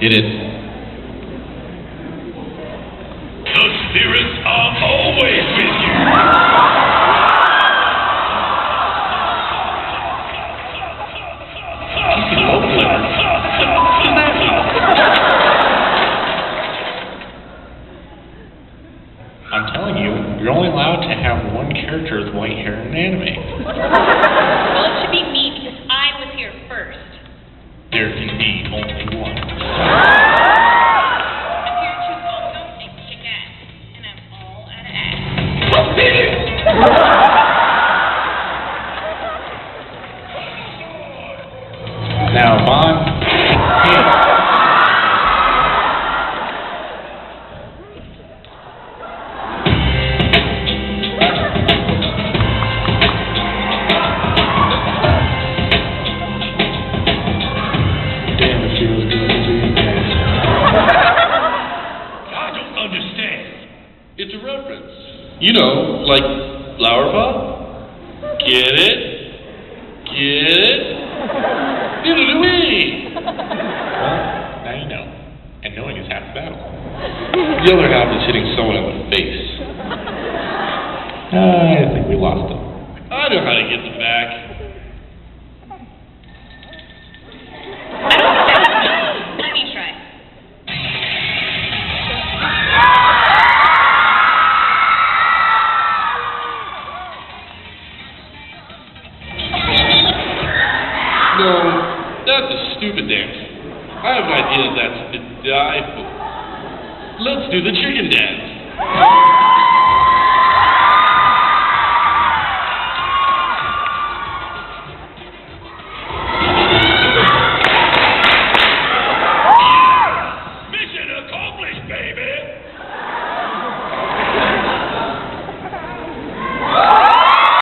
Hit it. The spirits are always with you. I'm telling you, you're only allowed to have one character with white hair in an anime. Well, it should be me because I was here first. There's indeed only one. I'm here to also make chick ass, and I'm all out of ass. Now, Vaughn. Damn, it feels good to be back. I don't understand. It's a reference. You know, like flower pot? Get it? Get it? Diddle-doo-wee! Well, now you know. And knowing is half the battle. The other half is hitting someone in the face. I think we lost them. I know how to get them back. Let me try. No, that's a stupid dance. I have an idea that's to die for. Let's do the chicken dance.